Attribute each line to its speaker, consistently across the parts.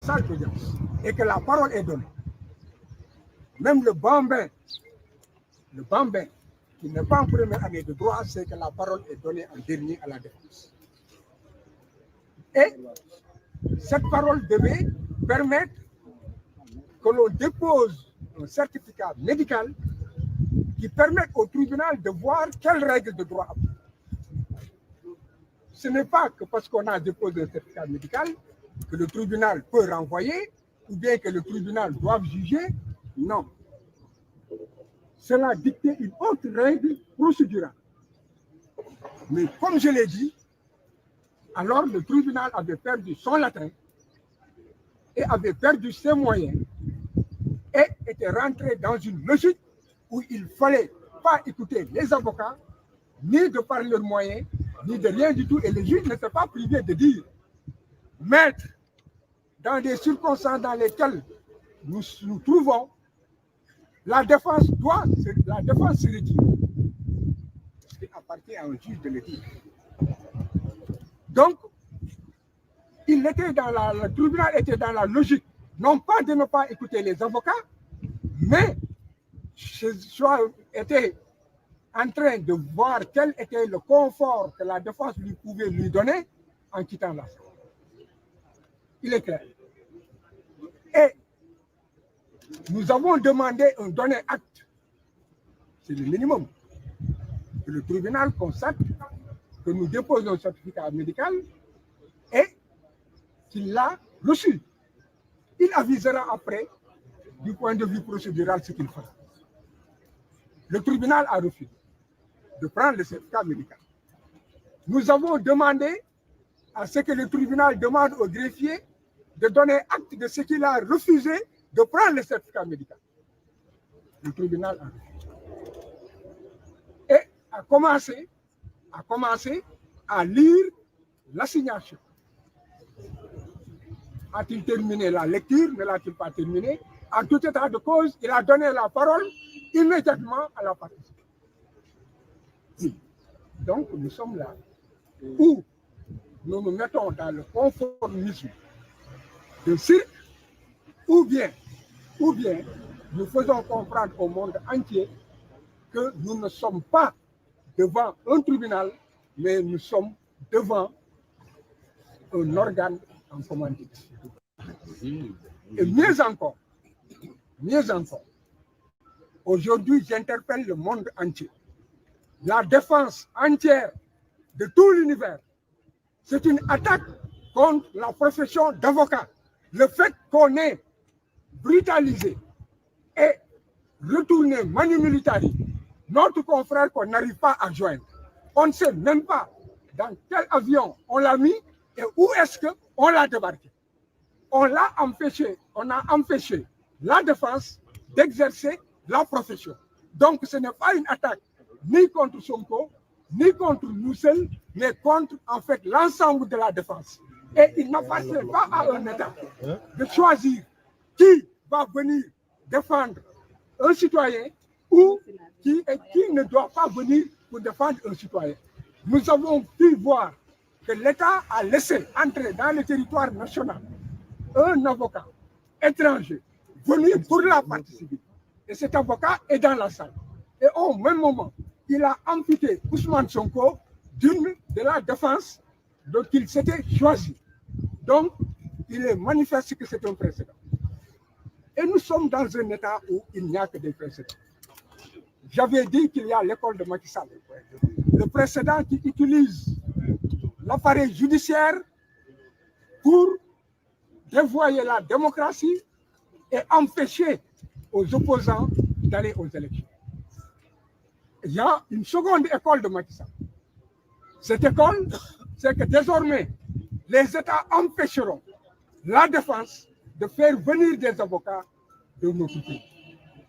Speaker 1: salle d'audience et que la parole est donnée, même le bambin, qui n'est pas en première année de droit, c'est que la parole est donnée en dernier à la défense. Et cette parole devait permettre que l'on dépose un certificat médical qui permette au tribunal de voir quelles règles de droit appliquer. Ce n'est pas que parce qu'on a déposé un certificat médical que le tribunal peut renvoyer ou bien que le tribunal doit juger. Non. Cela dictait une autre règle procédurale. Mais comme je l'ai dit, alors le tribunal avait perdu son latin et avait perdu ses moyens et était rentré dans une logique où il ne fallait pas écouter les avocats, ni de par leurs moyens, ni de rien du tout. Et le juge ne s'est pas privé de dire, maître, dans des circonstances dans lesquelles nous nous trouvons, la défense se retire. Il appartient à un juge de le dire. Donc, le tribunal était dans la logique, non pas de ne pas écouter les avocats, mais était en train de voir quel était le confort que la défense pouvait lui donner en quittant la salle. Il est clair. Et nous avons demandé un donné acte. C'est le minimum. Que le tribunal constate que nous déposons un certificat médical et qu'il l'a reçu. Il avisera après, du point de vue procédural, ce qu'il fera. Le tribunal a refusé de prendre le certificat médical. Nous avons demandé à ce que le tribunal demande au greffier de donner acte de ce qu'il a refusé de prendre le certificat médical. Le tribunal a refusé. Et a commencé à lire l'assignation. A-t-il terminé la lecture? Ne l'a-t-il pas terminé? En tout état de cause, il a donné la parole immédiatement à la partie. Donc, nous sommes là où nous nous mettons dans le conformisme de cirque, ou bien nous faisons comprendre au monde entier que nous ne sommes pas devant un tribunal, mais nous sommes devant un organe en commandite. Et mieux encore, aujourd'hui, j'interpelle le monde entier. La défense entière de tout l'univers, c'est une attaque contre la profession d'avocat. Le fait qu'on ait brutalisé et retourné manu militari notre confrère qu'on n'arrive pas à joindre. On ne sait même pas dans quel avion on l'a mis et où est-ce qu'on l'a débarqué. On a empêché la défense d'exercer la profession. Donc ce n'est pas une attaque ni contre Sonko, ni contre nous seuls, mais contre en fait l'ensemble de la défense. Et il n'appartient pas à un État de choisir qui va venir défendre un citoyen ou qui ne doit pas venir pour défendre un citoyen. Nous avons pu voir que l'État a laissé entrer dans le territoire national un avocat étranger venu pour la partie civile. Et cet avocat est dans la salle. Et au même moment, il a amputé Ousmane Sonko d'une de la défense dont il s'était choisi. Donc, il est manifeste que c'est un précédent. Et nous sommes dans un État où il n'y a que des précédents. J'avais dit qu'il y a l'école de Macky Sall, le précédent qui utilise l'appareil judiciaire pour dévoyer la démocratie et empêcher aux opposants d'aller aux élections. Il y a une seconde école de Macky Sall. Cette école, c'est que désormais, les États empêcheront la défense de faire venir des avocats de notre pays.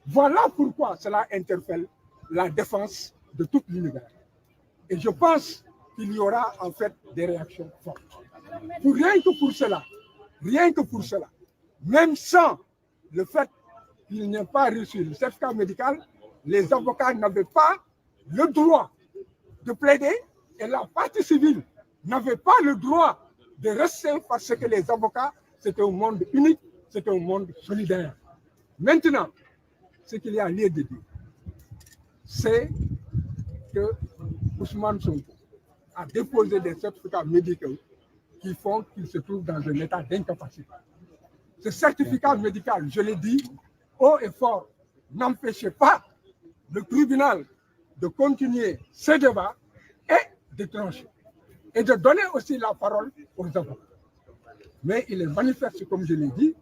Speaker 1: Voilà pourquoi cela interpelle la défense de tout l'univers. Et je pense qu'il y aura en fait des réactions fortes. Rien que pour cela, même sans le fait qu'il n'ait pas reçu le certificat médical, les avocats n'avaient pas le droit de plaider et la partie civile n'avait pas le droit de rester parce que les avocats c'est un monde unique, c'est un monde solidaire. Maintenant, ce qu'il y a lieu de dire, c'est que Ousmane Sonko a déposé des certificats médicaux qui font qu'il se trouve dans un état d'incapacité. Ce certificat médical, je l'ai dit, haut et fort, n'empêchait pas le tribunal de continuer ce débat et de trancher. Et de donner aussi la parole aux avocats. Mais il est manifeste, comme je l'ai dit,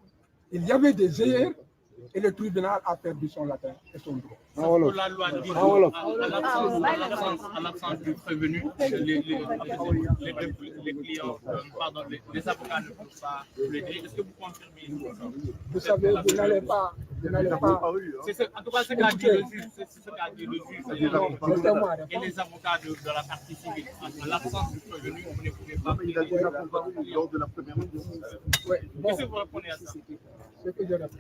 Speaker 1: il y avait des erreurs et le tribunal a perdu son latin et son droit.
Speaker 2: La loi dit à l'absence du prévenu, les clients, pardon, les avocats ne peuvent pas plaider. Est-ce que vous confirmez?
Speaker 1: Vous savez, vous n'allez pas.
Speaker 2: En tout cas, ce qu'a dit le juge, c'est ce qu'a dit le juge. Et les avocats de la partie civile, à l'absence du prévenu, vous ne pouvez pas plaider.
Speaker 3: Il a déjà combattu lors de la première audience.
Speaker 2: Qu'est-ce que vous répondez à ça?
Speaker 1: Ce que je réponds,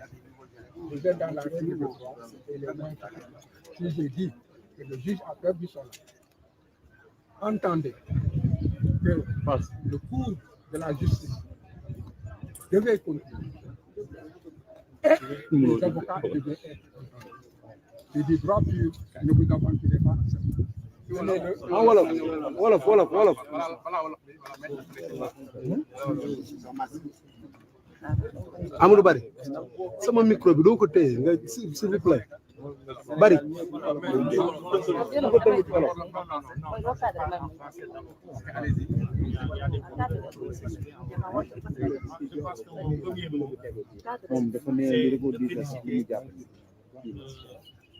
Speaker 1: vous êtes dans la règle de droit et les mains. Si j'ai dit que le juge a perdu son âme, entendez que le cours de la justice devait continuer. Et les avocats devaient être. C'est du droit pur, ne vous aventurez pas.
Speaker 3: Voilà. Amadou Bari sama micro bi doo ko téye nga s'il vous plaît Bari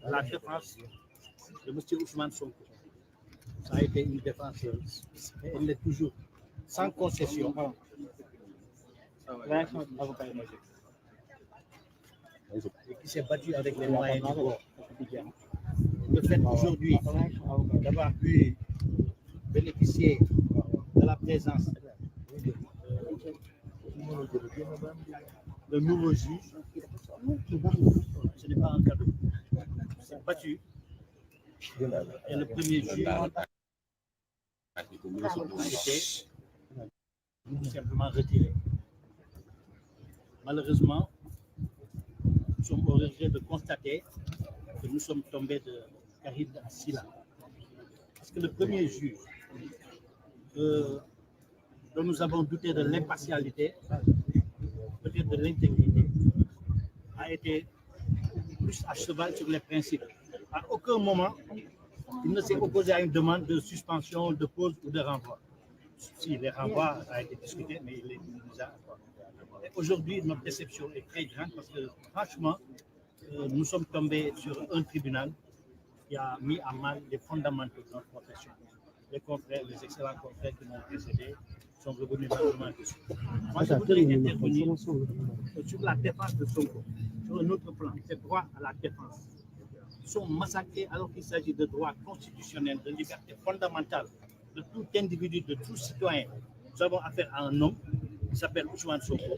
Speaker 4: la défense de M. Ousmane Sonko. Ça a été une défense, et elle est toujours sans concession. Et qui s'est battu avec les moyens du bord. Le fait aujourd'hui d'avoir pu bénéficier de la présence de nouveaux juges, ce n'est pas un cadeau. C'est battu. Et le premier juge a été simplement retiré. Malheureusement, nous sommes au regret de constater que nous sommes tombés de Karim Silla. Parce que le premier juge dont nous avons douté de l'impartialité, peut-être de l'intégrité, a été plus à cheval sur les principes. À aucun moment, il ne s'est opposé à une demande de suspension, de pause ou de renvoi. Si les renvois a été discuté, mais il nous a. Aujourd'hui, notre déception est très grande parce que franchement, nous sommes tombés sur un tribunal qui a mis à mal les fondamentaux de notre profession. Les confrères, les excellents confrères qui m'ont précédé sont revenus largement dessus. Moi, je voudrais intervenir sur la défense de Sonko, sur un autre plan, c'est droit à la défense. Ils sont massacrés alors qu'il s'agit de droits constitutionnels, de liberté fondamentale de tout individu, de tout citoyen. Nous avons affaire à un homme qui s'appelle Ousmane Sonko,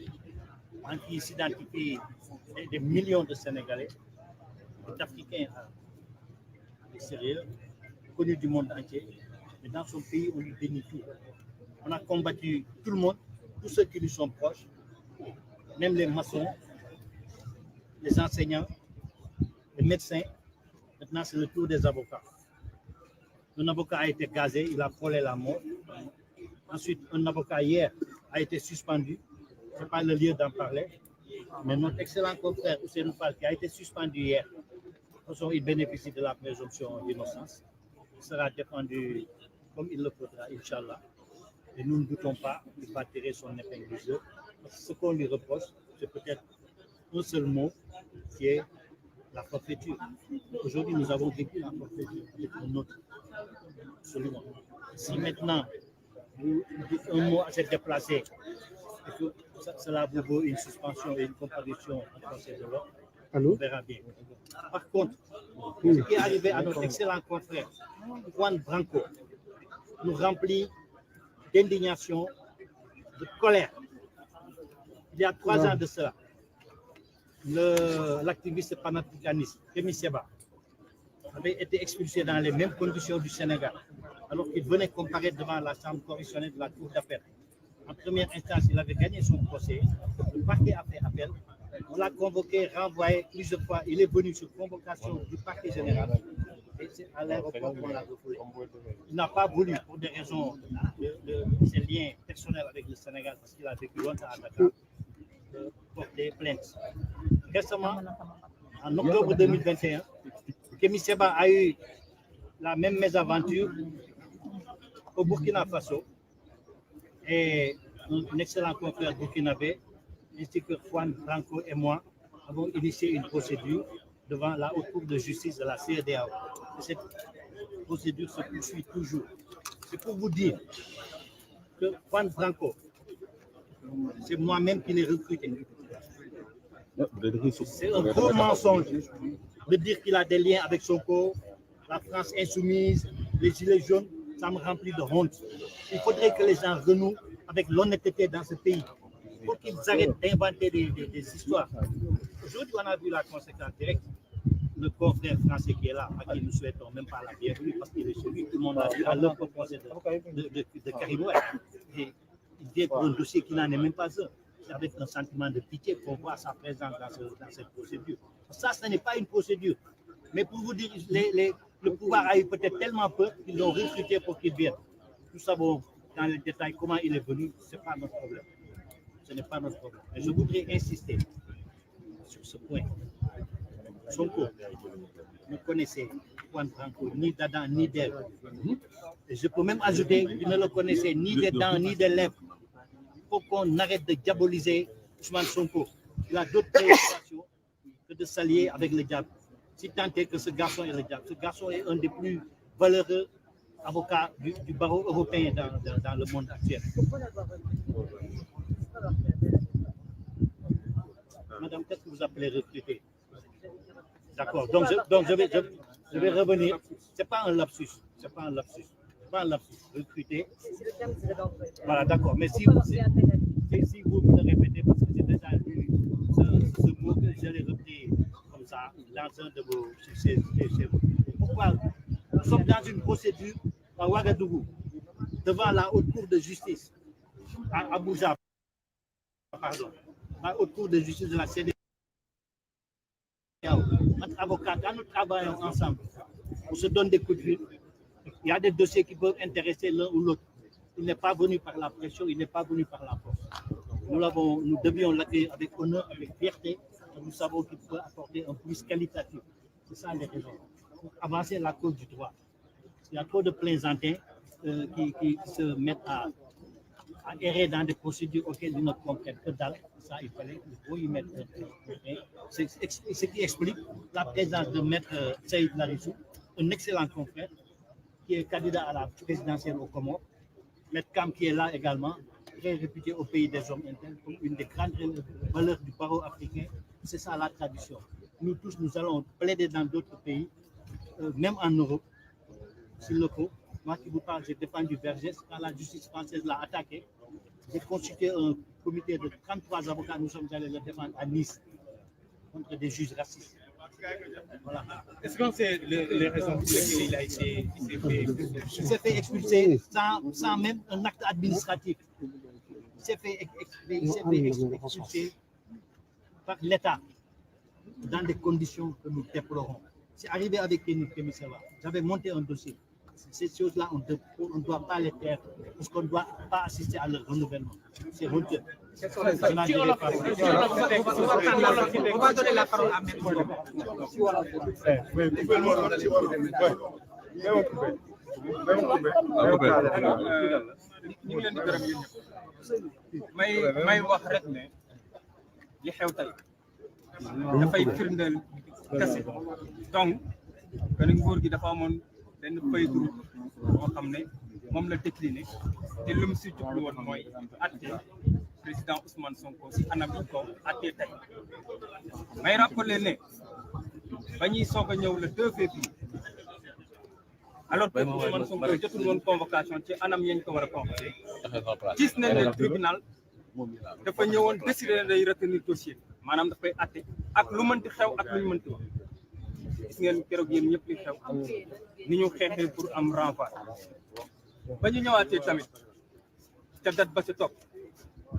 Speaker 4: en qui s'identifient des millions de Sénégalais, d'Africains à l'extérieur, connus du monde entier. Mais dans son pays, on lui bénit tout. On a combattu tout le monde, tous ceux qui lui sont proches, même les maçons, les enseignants, les médecins. Maintenant, c'est le tour des avocats. Un avocat a été gazé, il a frôlé la mort. Ensuite, un avocat hier a été suspendu. Ce n'est pas le lieu d'en parler. Mais notre excellent confrère Ousseynou Fall, qui a été suspendu hier, de toute façon, il bénéficie de la présomption d'innocence. Il sera défendu comme il le faudra, Inch'Allah. Et nous ne doutons pas qu'il va tirer son épingle du jeu. Parce que ce qu'on lui reproche, c'est peut-être un seul mot, qui est la forfaiture. Aujourd'hui, nous avons vécu la forfaiture avec un autre. Absolument. Si maintenant, vous dites un mot assez déplacé, et que cela vous vaut une suspension et une comparution en Conseil de l'ordre, on verra bien. Par contre, ce qui est arrivé à notre excellent confrère, Juan Branco, nous remplit d'indignation, de colère. Il y a 3 ans de cela, l'activiste panafricaniste, Kémy Séba, avait été expulsé dans les mêmes conditions du Sénégal, alors qu'il venait comparaître devant la chambre correctionnelle de la Cour d'appel. En première instance, il avait gagné son procès. Le parquet a fait appel. On l'a convoqué, renvoyé plusieurs fois. Il est venu sur convocation du parquet général. Et c'est à l'aéroport qu'on l'a refoulé. Il n'a pas voulu, pour des raisons de ses liens personnels avec le Sénégal, parce qu'il a vécu longtemps à Dakar, porter plainte. Récemment, en octobre 2021, Kémi Séba a eu la même mésaventure au Burkina Faso. Et un excellent confrère burkinabé, ainsi que Juan Branco et moi, avons initié une procédure devant la Haute Cour de justice de la CEDEAO. Et cette procédure se poursuit toujours. C'est pour vous dire que Juan Branco, c'est moi-même qui l'ai recruté. C'est un gros mensonge de dire qu'il a des liens avec Sonko, la France insoumise, les gilets jaunes. Ça me remplit de honte. Il faudrait que les gens renouent avec l'honnêteté dans ce pays pour qu'ils arrêtent d'inventer des histoires. Aujourd'hui, on a vu la conséquence directe. Le confrère français qui est là, à qui nous souhaitons même pas la bienvenue parce qu'il est celui que tout le monde a vu à l'heure proposée de Karim Wade. Et il vient pour un dossier qui n'en est même pas un. C'est avec un sentiment de pitié qu'on voit sa présence dans cette procédure. Ça, ce n'est pas une procédure. Mais pour vous dire, le pouvoir a eu peut-être tellement peur qu'ils l'ont recruté pour qu'il vienne. Nous savons dans les détails comment il est venu, ce n'est pas notre problème. Ce n'est pas notre problème. Mais je voudrais insister sur ce point. Sonko, vous connaissez Juan Branco, ni d'Adam, ni d'Ève. Et je peux même ajouter qu'il ne le connaissait ni des dents, ni des lèvres. Il faut qu'on arrête de diaboliser Ousmane Sonko. Il a d'autres préoccupations que de s'allier avec le diable. Si tant est que ce garçon est le diable. Ce garçon est un des plus valeureux avocats du barreau européen dans le monde actuel. Madame, qu'est-ce que vous appelez recruter? D'accord, donc je vais revenir. Ce n'est pas un lapsus. C'est pas un lapsus. C'est pas un lapsus. Recruter. Voilà, d'accord. Mais si vous le répétez, parce que j'ai déjà vu ce mot que j'allais repris comme ça dans un de vos succès chez vous. Pourquoi? Nous sommes dans une procédure à Ouagadougou, devant la Haute Cour de justice, à Abuja, pardon, la Haute Cour de justice de la CEDEAO. Notre avocat, quand nous travaillons ensemble, on se donne des coups de fil. Il y a des dossiers qui peuvent intéresser l'un ou l'autre. Il n'est pas venu par la pression, il n'est pas venu par la force. Nous devions l'accueillir avec honneur, avec fierté. Nous savons qu'il peut apporter un plus qualitatif. C'est ça les raisons. Pour avancer la cause du droit. Il y a trop de plaisantins qui se mettent à errer dans des procédures auxquelles ils ne comprennent que dalle. Ça, il fallait y mettre. C'est ce qui explique la présence de Maître Saïd Larissou, un excellent confrère, qui est candidat à la présidentielle au Comores. Maître Kam qui est là également, très réputé au pays des hommes internes, comme une des grandes valeurs du barreau africain. C'est ça la tradition. Nous tous, nous allons plaider dans d'autres pays, même en Europe, s'il le faut. Moi qui vous parle, j'ai défendu Vergès. Quand la justice française l'a attaqué, j'ai constitué un comité de 33 avocats. Nous sommes allés le défendre à Nice contre des juges racistes. Voilà.
Speaker 2: Est-ce que c'est les raisons pour lesquelles il a été
Speaker 4: Il s'est fait expulser sans même un acte administratif. Il s'est fait expulser par l'État dans des conditions que nous déplorons. C'est arrivé avec Kémi Séba. J'avais monté un dossier. Ces choses-là, on ne doit pas les faire parce qu'on ne doit pas assister à leur renouvellement. C'est honteux.
Speaker 5: On va donner la parole à Maître.
Speaker 6: ñu ngi leen di gërëm yéen ñëpp may wax rek ne li xew tey dafay firndeel kese donc que ne nguur gi dafa amoon benn feuille de route boo xam ne moom la décliné te lu mu si jublu woon mooy atte président Ousmane Sonko si anam yi ko atte tey may rappelé ne ba ñuy soog a ñëw le 2 février alors que Ousmane Sonko jotul woon convocation ci anam yañ ko war a convoqué gis nañ ne tribunal dafa ñëwoon décider day retenir dossier maanaam dafay atte ak lu mënti xew ak lu ñu mënti wax gis ngeen keroog yéen ñëpp li xew ni ñu xeexee pour am renvoi ba ñu ñëwaatee tamit ca date ba ca topp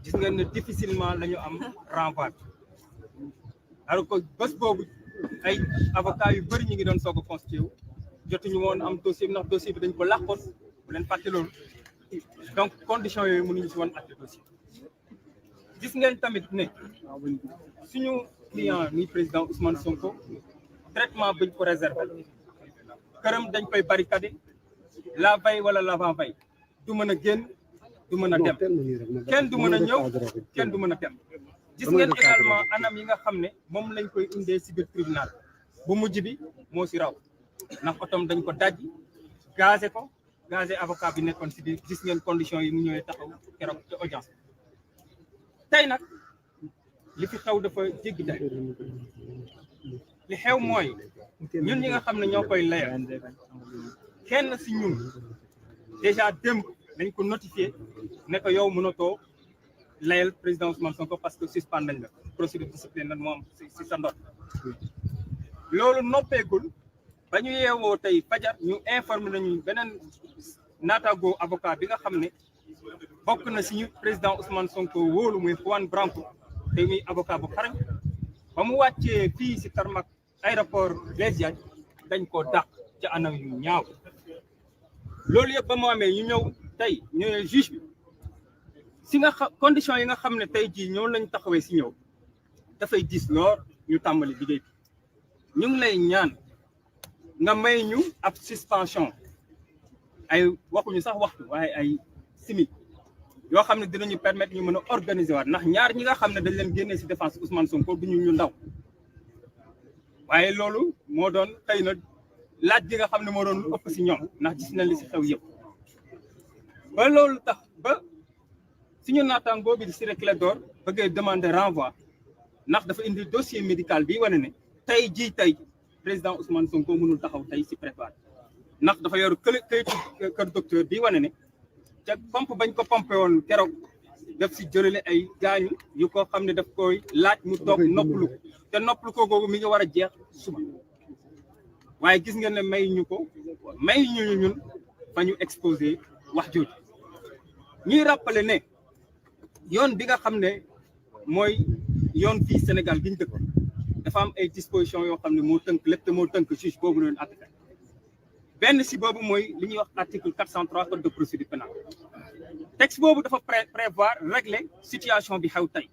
Speaker 6: gis ngeen ne difficilement la ñu am renvoi alors que bés boobu ay avocats yu bëri ñu ngi doon soog a constitué wu jotuñu woon am dossier bi ndax dossier bi dañ ko làqoon bu leen fàtte loolu donc conditions yooyu mënuñu si woon atte dossier gis ngeen tamit ne suñu client ni président Ousmane Sonko traitement buñ ko réservé këram dañ koy barricadé la veille wala l'avant veille du mën a génn du mën a dem kenn du mën a ñëw kenn du mën a dem gis ngeen également anam yi nga xam ne moom lañ koy indee si biir tribunal bu mujj bi moo si raw ndax otom dañ ko daj gazé avocat bi nekkoon si biir gis ngeen conditions yi mu ñëwee taxaw keroog ci audience tey nag li fi xew dafa jéggi day li xew mooy ñun ñi nga xam ne ñoo koy layal kenn si ñun déjà démb dañ ko notifié ne ko yow mënatoo layal président Ousmane Sonko parce que suspend nañ la procédure disciplinaire moo am si sa ndot loolu noppeegul ba ñu yeewoo tey fajar ñu informé nañu beneen naataango avocat bi nga xam ne bokk na si ñu président Ousmane Sonko wóolu muy Juan Branco te muy avocat bu xarañ ba mu wàccee fii si tarmac aéroport Blaise Diagne dañ koo dàq ci anam yu ñaaw loolu yëpp ba mu amee ñu ñëw tey ñëwee juge bi si nga condition yi nga xam ne tey jii ñoo lañ taxawee si ñëw dafay diis lool ñu tàmbali liggéey bi ñu ngi lay ñaan nga may ñu ab suspension ay waxuñu sax waxtu waaye ay simili yoo xam ne dinañu permettre ñu mën a organiser waat ndax ñaar ñi nga xam ne dañ leen génnee si défense Ousmane Sonko du ñu ndaw waaye loolu moo doon xëy na laaj gi nga xam ne moo doon lu ëpp si ñoom ndax gis nañ li si xew yëpp ba loolu tax ba suñu naataangoo bi di Ciré Clédor bëggee demander renvoi ndax dafa indi dossier médical bi wane ne tey jii président Ousmane Sonko mënul taxaw tey si préparé ndax dafa yor këyitu kër docteur bi wane ne ca pompe bañ ko pompé woon keroog daf si jëlale ay gaañu yu ko xam ne daf koy laaj mu toog noppalu te noppalu ko googu mi ngi war a jeex suba waaye gis ngeen ne may ñu ñun fa ñu exposé wax jooju ñuy rappeler ne yoon bi nga xam ne mooy yoon fii Sénégal gi ñu dëkk dafa am ay dispositions yoo xam ne moo tënk lépp te moo tënk juge boobu leen atte benn si boobu mooy li ñuy wax article 403 code de procédure pénale texte boobu dafa prévoir régler situation bi xew tey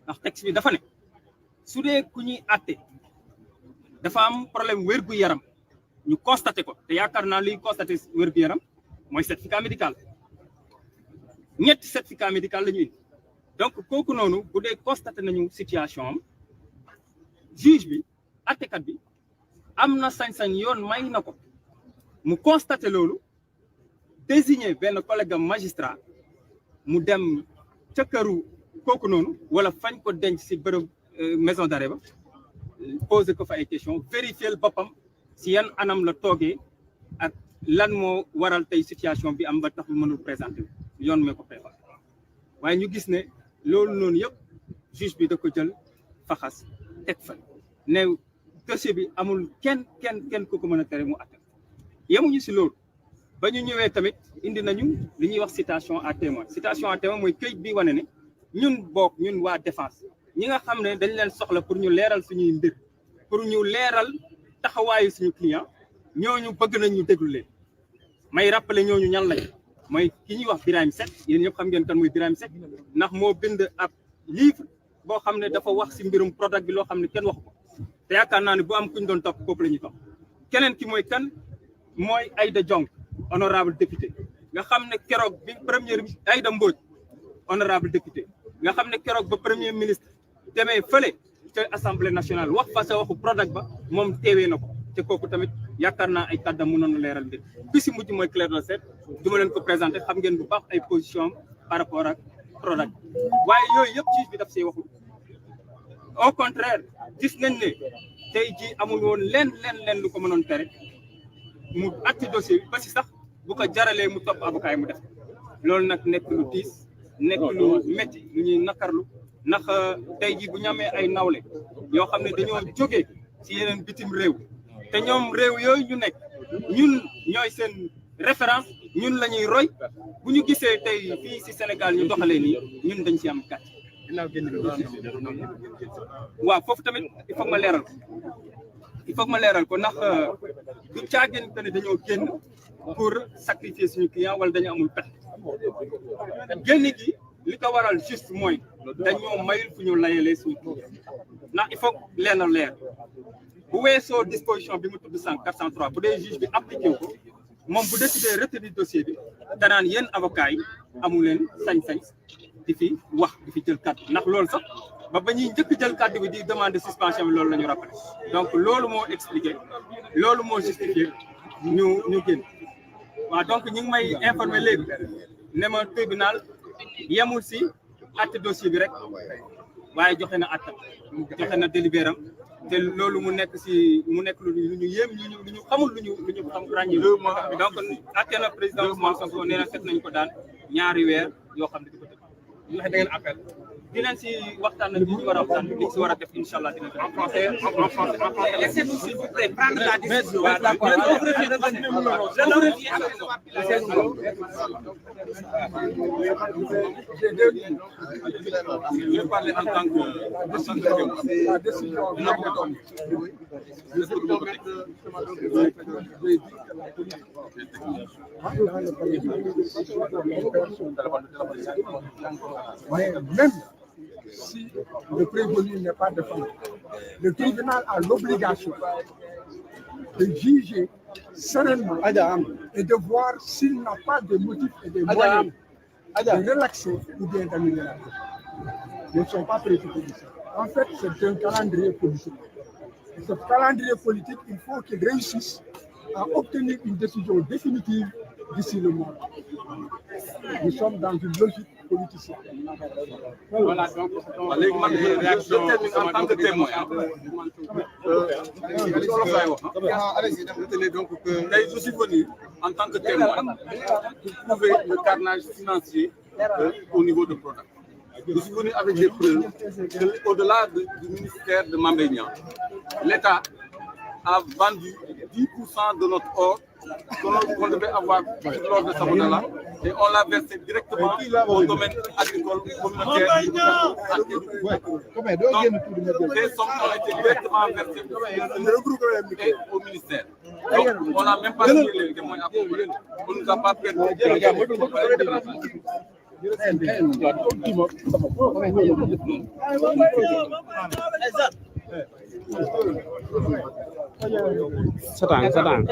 Speaker 6: ndax texte bi dafa ne su dee ku ñuy atte dafa am problème wér-gu-yaram ñu constaté ko te yaakaar naa liy constaté wér-gu-yaram mooy certificat médical ñetti certificat médical la ñu indi donc kooku noonu bu dee constaté nañu situation am juge bi attekat bi am na sañ-sañ yoon may na ko mu constaté loolu désigner benn collègue magistrat mu dem ca këru kooku noonu wala fañ ko denc si bërëb maison d'arrêt ba poser ko fa ay question vérifier boppam si yan anam la toogee ak lan moo waral tey situation bi am ba tax mënul présenter yoon mee ko préparé waaye ñu gis ne loolu noonu yëpp juge bi da ko jël faxas teg fa ne dossier bi amul kenn ku ko mën a tere mu atte yemuñu si loolu ba ñu ñëwee tamit indi nañu li ñuy wax citation à témoin mooy këyit bi wane ne ñun waa défense ñi nga xam ne dañ leen soxla pour ñu leeral suñuy mbir pour ñu leeral taxawaayu suñu client ñooñu bëgg nañ ñu déglu leen may rappeler ñooñu ñan lañ mooy ki ñuy wax Birahim Seck yéen ñëpp xam ngeen kan muy Birahim Seck ndax moo bind ab livre boo xam ne dafa wax si mbirum Prodac bi loo xam ne kenn waxu ko te yaakaar naa ne bu am kuñ doon topp kooku la ñuy topp keneen ki mooy kan mooy Aïda Diong honorable député nga xam ne keroog bi premier Aïda Mbodj honorable député nga xam ne keroog ba premier ministre demee fële ca assemblée nationale wax fa sa waxu Prodac ba moom teewee na ko te kooku tamit yaakaar naa ay kàddam mënoon na leeral mbir bi si mujj mooy Clédor Sène du ma leen ko présenté xam ngeen bu baax ay position par rapport ak Prodac waaye yooyu yëpp juge bi daf see waxul au contraire gis nañ ne tey jii amul woon leen lu ko mënoon tere mu atti dossier bi ba si sax bu ko jaralee mu topp avocat yi mu def loolu nag nekk lu tiis nekk lu métti lu ñuy nakarlu ndax tey jii bu ñu amee ay nawle yoo xam ne dañoo jógee si yeneen bitim réew te ñoom réew yooyu ñu nekk ñun ñooy seen référence ñun la ñuy roy bu ñu gisee tey fii si Sénégal ñu doxalee nii ñun dañ ci am gàcc waaw foofu tamit il faut ma leeral ko ndax du caagin que ne dañoo génn pour sacrifier suñu client wala dañu amul pexe génn gi li ko waral juste mooy dañoo mayul fu ñu layalee suñu client ndax il faut leer bu weesoo disposition bi mu tudd 403 bu dee juge bi appliqué ko moom bu décidé retenir dossier bi danaan yéen avocats yi amu leen sañ-sañ di fi wax di fi jël kàddu ndax loolu sax ba ñuy njëkk jël kàddu bi di demande suspension bi loolu la ñu rappelé donc loolu moo expliqué loolu moo justifié ñu génn waaw donc ñu ngi may informé léegi ne ma tribunal yemul si àtte dossier bi rek waaye joxe na délibéram te loolu mu nekk lu ñu yéem lu ñu xamul lu ñu xam ràññi donc àtte na président Ousmane Sonko nee na fekk nañu ko daan ñaari weer yoo xam ne di ko def ñu da ngeen appel dinañ si waxtaan nag li ñu war a waxtaan li si war a def incha allah dinañ en français laissez-nous s'il vous plaît prendre la décision.
Speaker 1: Je vais parler en tant que la décision mais même si le prévenu n'est pas défendu, le tribunal a l'obligation de juger sereinement et de voir s'il n'a pas de motifs et de moyens de relaxer ou bien d'annuler la peine. Ils ne sont pas préoccupés de ça. En fait, c'est un calendrier politique. Et ce calendrier politique, il faut qu'il réussisse à obtenir une décision définitive d'ici le mois. Nous sommes dans une logique politicienne.
Speaker 2: Voilà, donc, les réactions en tant que témoin. Je suis venu en tant que témoin pour prouver le carnage financier au niveau de Prodac. Je suis venu avec des preuves qu'au-delà du ministère de Mame Niang, l'État a vendu 10% de notre or qu'on devait avoir lors de Sabodala et on l'a versé directement au domaine agricole communautaire. Donc, ces sommes ont été directement versées et au ministère. Donc, on n'a même pas signé les témoins à propos. On ne nous a pas permis
Speaker 3: Satang.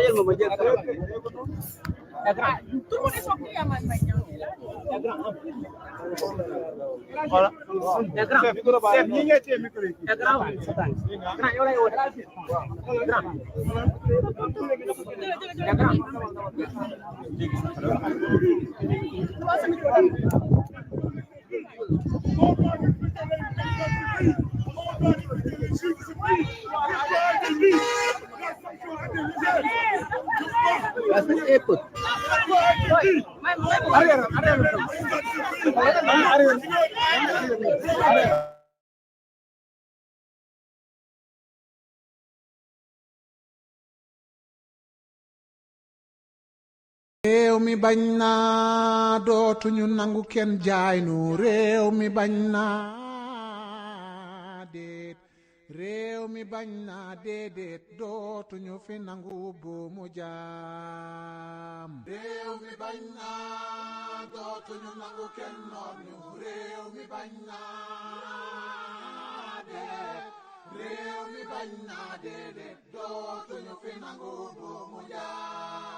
Speaker 7: réew mi bañ naa dootuñu nangu kenn jaay nu réew mi bañ naa déet réew mi bañ naa déedéet dootuñu fi nangu buumu jaam réew mi bañ naa dootuñu nangu kenn noot ñu réew mi bañ naa déet réew mi bañ naa déedéet dootuñu fi nangu buumu jaam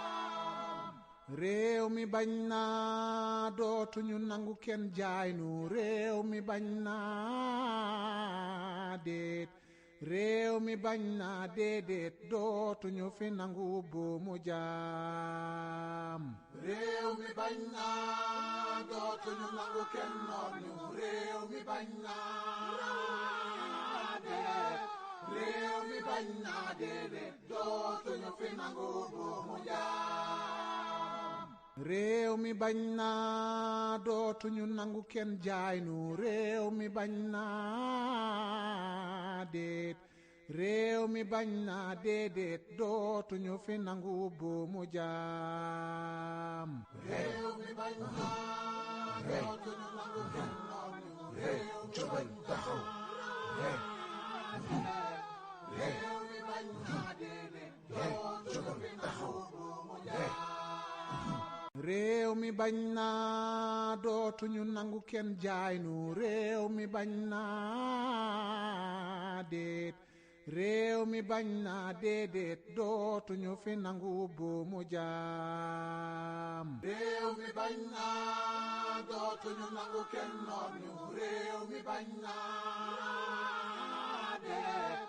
Speaker 7: réew mi bañ naa dootuñu nangu kenn jaay nu réew mi bañ naa déet réew mi bañ naa déedéet dootuñu fi nangu buumu jaam réew mi bañ naa dootuñu nangu kenn noot ñu réew mi bañ naa déet réew mi bañ naa déedéet dootuñu fi nangu buumu jaam réew mi bañ naa dootuñu nangu kenn jaay nu réew mi bañ naa déet réew mi bañ naa déedéet dootuñu fi nangu buumu jaam réew mi bañ naa dootuñu nangu kenn noonu réew jógal taxaw réew mi bañ naa déedéet dootuñu fi nangu buumu jaam réew mi bañ naa dootuñu nangu kenn jaay nu réew mi bañ naa déet réew mi bañ naa déedéet dootuñu fi nangu buumu jaam réew mi bañ naa dootuñu nangu kenn noot ñu réew mi bañ naa déet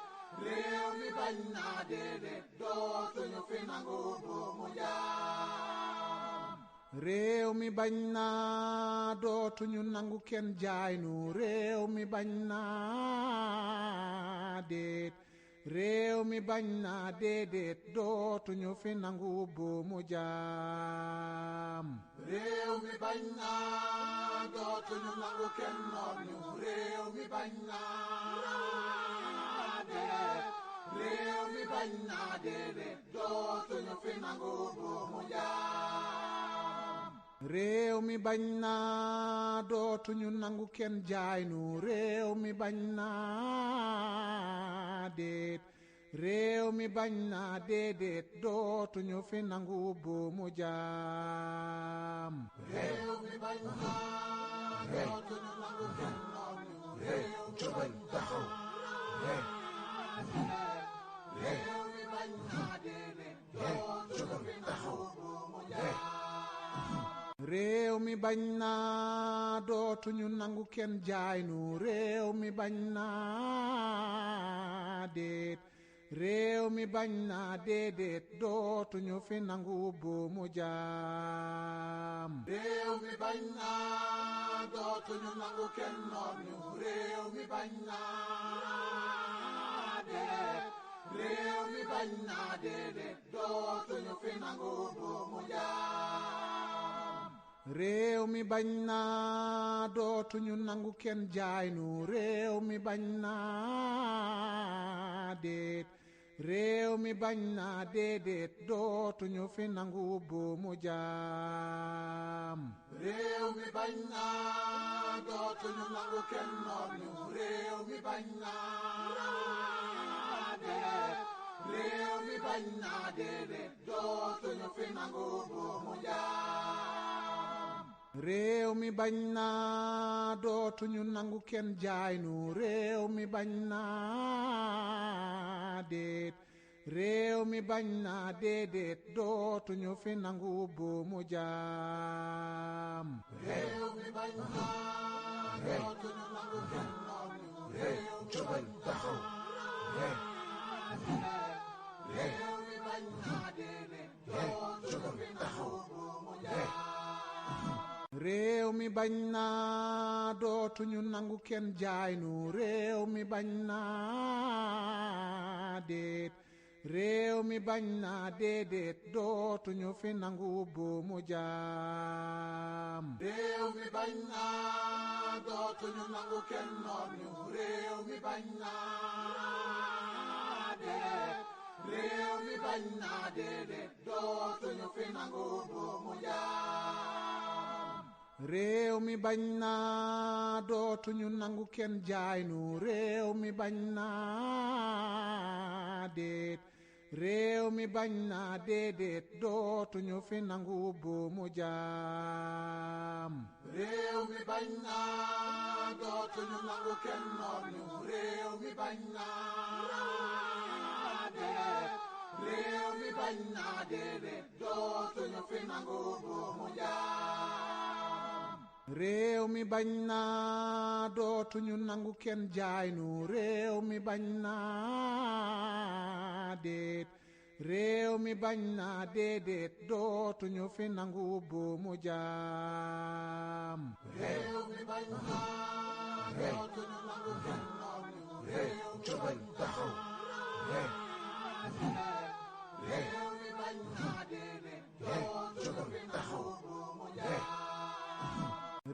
Speaker 7: réew mi bañ naa déedéet dootuñu fi nangu buumu jaam réew mi bañ naa dootuñu nangu kenn jaay nu réew mi bañ naa déet réew mi bañ naa déedéet dootuñu fi nangu buumu jaam réew mi bañ naa dootuñu nangu kenn noot ñu réew mi bañ naa déet réew mi bañ naa déedéet dootuñu fi nangu buumu jaam réew mi bañ naa dootuñu nangu kenn jaay nu réew mi bañ naa déet réew mi bañ naa déedéet dootuñu fi nangu buumu jaam réew mi bañ naa dootuñu nangu kenn noonu réew jógal taxaw réew mi bañ naa déedéet dootuñu fi nangu buumu jaam réew mi bañ naa dootuñu nangu kenn jaay nu réew mi bañ naa déet réew mi bañ naa déedéet dootuñu fi nangu buumu jaam réew mi bañ naa dootuñu nangu kenn noot ñu réew mi bañ naa déet réew mi bañ naa déedéet dootuñu fi nangu buumu jaam réew mi bañ naa dootuñu nangu kenn jaay nu réew mi bañ naa déet réew mi bañ naa déedéet dootuñu fi nangu buumu jaam réew mi bañ naa dootuñu nangu kenn noot ñu réew mi bañ naa déet réew mi bañ naa déedéet dootuñu fi nangu buumu jaam réew mi bañ naa dootuñu nangu kenn jaay nu réew mi bañ naa déet réew mi bañ naa déedéet dootuñu fi nangu buumu jaam réew mi bañ naa dootuñu nangu kenn noonu réew jógal taxaw réew mi bañ naa déedéet dootuñu fi nangu buumu jaam réew mi bañ naa dootuñu nangu kenn jaay nu réew mi bañ naa déet réew mi bañ naa déedéet dootuñu fi nangu buumu jaam réew mi bañ naa dootuñu nangu kenn noot ñu réew mi bañ naa déet réew mi bañ naa déedéet dootuñu fi nangu buumu jaam réew mi bañ naa dootuñu nangu kenn jaay nu réew mi bañ naa déet réew mi bañ naa déedéet dootuñu fi nangu buumu jaam réew mi bañ naa dootuñu nangu kenn noot ñu réew mi bañ naa déet réew mi bañ naa déedéet dootuñu fi nangu buumu jaam réew mi bañ naa dootuñu nangu kenn jaay nu réew mi bañ naa déet réew mi bañ naa déedéet dootuñu fi nangu buumu jaam réew mi bañ naa dootuñu nangu kenn noonu réew jógal taxaw réew mi bañ naa déedéet dootuñu fi nangu buumu jaam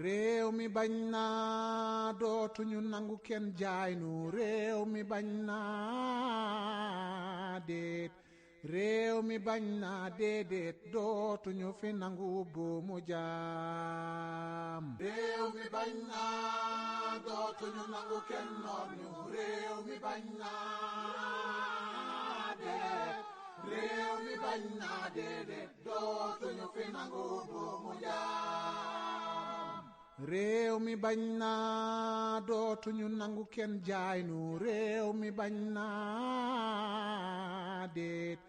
Speaker 7: réew mi bañ naa dootuñu nangu kenn jaay nu réew mi bañ naa déet réew mi bañ naa déedéet dootuñu fi nangu buumu jaam réew mi bañ naa dootuñu nangu kenn noot ñu réew mi bañ naa déet réew mi bañ naa déedéet dootuñu fi nangu buumu jaam réew mi bañ naa dootuñu nangu kenn jaay nu réew mi bañ naa déet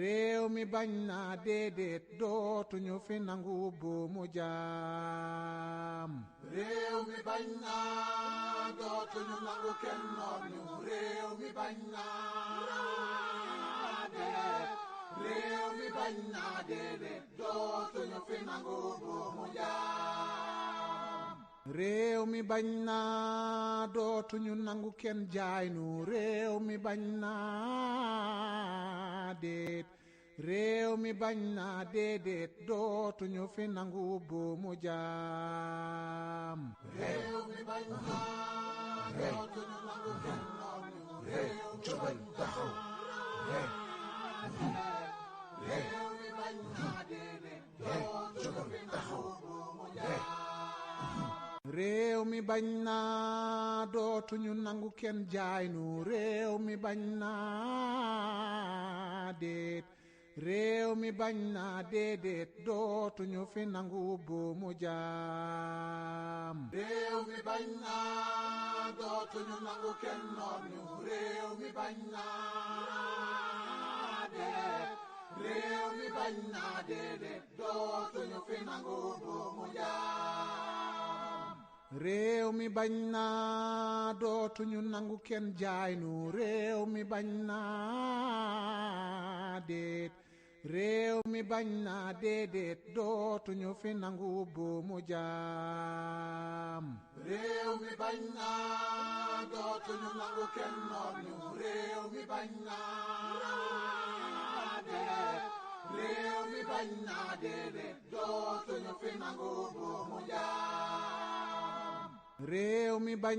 Speaker 7: réew mi bañ naa déedéet dootuñu fi nangu buumu jaam réew mi bañ naa dootuñu nangu kenn noot ñu réew mi bañ naa déet réew mi bañ naa déedéet dootuñu fi nangu buumu jaam réew mi bañ naa dootuñu nangu kenn jaay nu réew mi bañ naa déet réew mi bañ naa déedéet dootuñu fi nangu buumu jaam réew mi bañ naa dootuñu nangu kenn noot ñu réew mi bañ taxaw réew mi bañ naa déedéet dootuñu fi nangu buumu jaam réew mi bañ naa dootuñu nangu kenn jaay nu réew mi bañ naa déet réew mi bañ naa déedéet dootuñu fi nangu buumu jaam réew mi bañ naa dootuñu nangu kenn noot ñu réew mi bañ naa déet réew mi bañ naa déedéet dootuñu fi nangu buumu jaam réew mi bañ naa dootuñu nangu kenn jaay nu réew mi bañ naa déet réew mi bañ naa déedéet dootuñu fi nangu buumu jaam réew mi bañ naa dootuñu nangu kenn noot ñu réew mi bañ naa déet réew mi bañ naa déedéet dootuñu fi nangu buumu jaam réew mi bañ